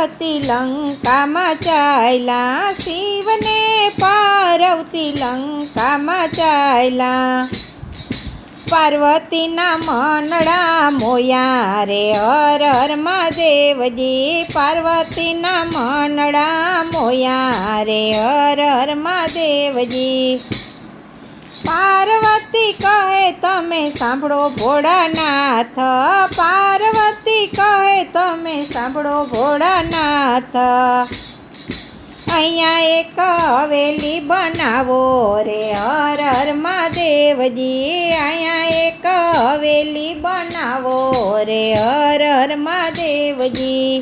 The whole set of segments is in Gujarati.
પાર્વતી લંકામાં ચાલ્યા, શિવને પાર્વતી લંકામાં ચાલ્યા। પાર્વતીના મનડા મોયા રે હર હર મહાદેવજી, પાર્વતીના મનડા મોયા રે હર હર મહાદેવજી। પાર્વતી કહે તમે સાંભળો ભોળાનાથ, પાર્વતી કહે તમે સાંભળો ભોળાનાથ, અહીંયા એક હવેલી બનાવો રે હર હર મહાદેવજી, અહીંયા એક હવેલી બનાવો રે હર હર મહાદેવજી।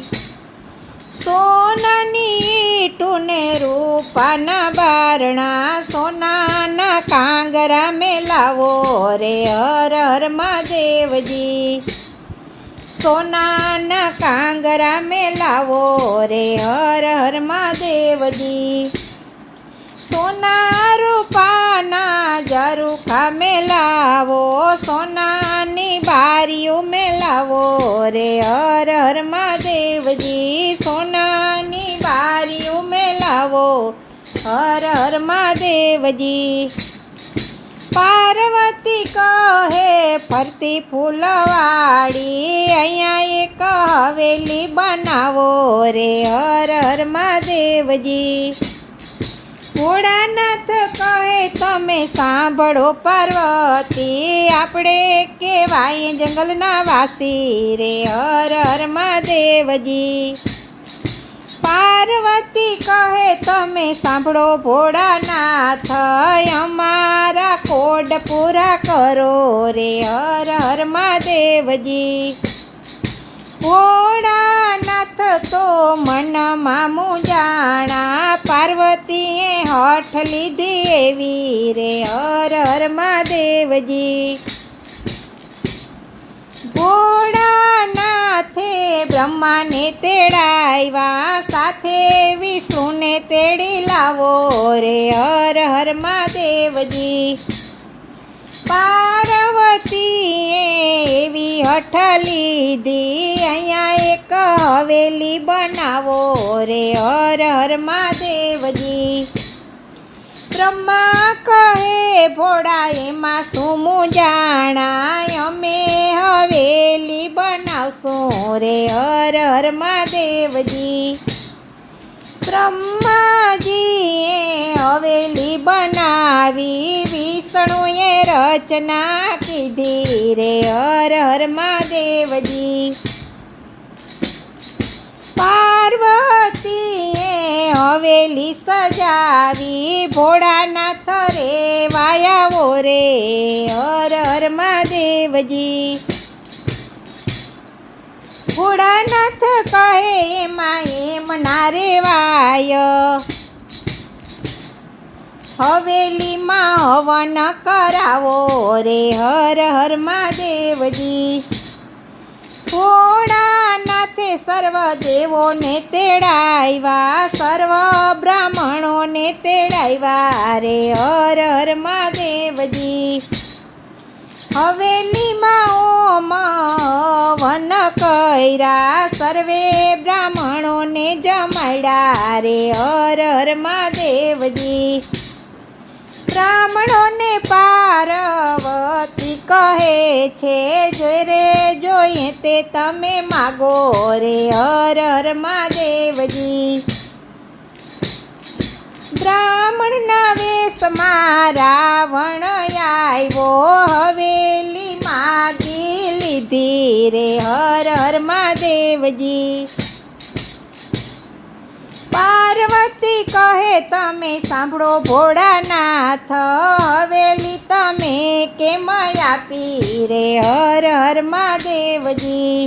સોનાની ઈંટુને રૂપાના બારણા, સોનાના કાંગરા મેલાવો રે હર હર મહાદેવજી, સોનાના કાંગરા મેલાવો રે હર હર મહાદેવજી। સોના રૂપાના ઝરૂખા મેલાવો, સોનાની બારીઓ મેલાવો રે હર હર મહાદેવજી, સોનાની બારીઓ મેલાવો હર હર મહાદેવજી। પાર્વતી કહે ફરતી ફૂલવાળી, અહીંયા એક હવેલી બનાવો રે હર હર મહાદેવજી। ભોળાનાથ કહે તમે સાંભળો પાર્વતી, આપણે કહેવાય જંગલના વાસી રે હર હર મહાદેવજી। પાર્વતી કહે તમે સાંભળો ભોળાનાથ, અમારા કોડ પૂરા કરો રે હર હર મહાદેવજી। ભોળાનાથ તો મનમાં મૂંઝાણા, પાર્વતીએ હઠ લીધી એવી રે હર હર મહાદેવજી। ભોળાનાથે બ્રહ્માને તેડાવ્યા, સાથે વિષ્ણુને તેડી લાવો રે હર હર મહાદેવજી। પાર્વતીએ એવી હઠ લીધી, અહીંયા એક હવેલી બનાવો રે હર હર મહાદેવજી। બ્રહ્મા કહે ભોળા એમાં શું મૂંઝાણા, અમે હવેલી બનાવશું રે હર હર મહાદેવજી। બ્રહ્માજીએ હવેલી બનાવી, વિષ્ણુએ રચના કીધી રે હર હર મહાદેવજી। પાર્વતીએ હવેલી સજાવી, ભોળાનાથ રે વાયાવો રે હર હર મહાદેવજી। ભોળાનાથ કહે એમાં એમ ના રેવાય, હવેલીમાં હવન કરાવો રે હર હર મહાદેવજી। ભોળાનાથે સર્વ દેવોને તેડાવ્યા, સર્વ બ્રાહ્મણોને તેડાવ્યા રે હર હર મહાદેવજી। હવેલીમાં ઓમ હવન કર્યા, સર્વે બ્રાહ્મણોને જમાડ્યા રે હર હર મહાદેવજી। બ્રાહ્મણોને પાર્વતી કહે છે, જોઈ રે જોઈએ તે તમે માગો રે હર હર મહાદેવજી। બ્રાહ્મણના વેશમાં રાવણ આવ્યો, હવેલી માગી લીધી રે હર હર મહાદેવજી। પાર્વતી કહે તમે સાંભળો ભોળાનાથ, હવેલી તમે કેમ આપી રે હર હર મહાદેવજી।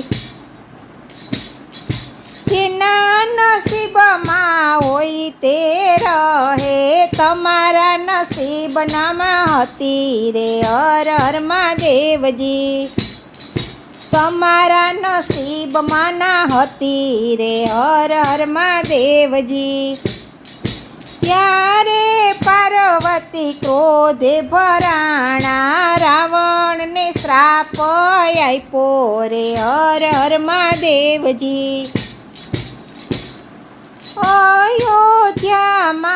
જેના નસીબમાં હોય તે રહે, તમારા નસીબનામાં હતી રે હર હર મહાદેવજી। તમારા નસીબમાં ના હતી રે હર હર મહાદેવજી। ત્યારે પાર્વતી ક્રોધે ભરાણા, રાવણને શ્રાપ આપ્યો રે હર હર મહાદેવજી। અયોધ્યામાં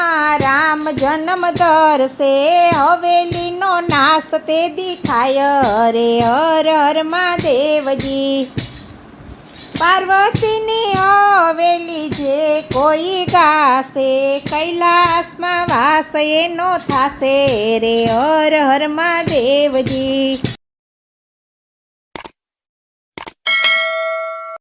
રામ જન્મ ધરશે, હવેલીનો નાશ તે દેખાય રે હર હર મહાદેવજી. પાર્વતીની હવેલી જે કોઈ ગાશે, કૈલાસમાં વાસ એનો થાશે રે હર હર મહાદેવજી.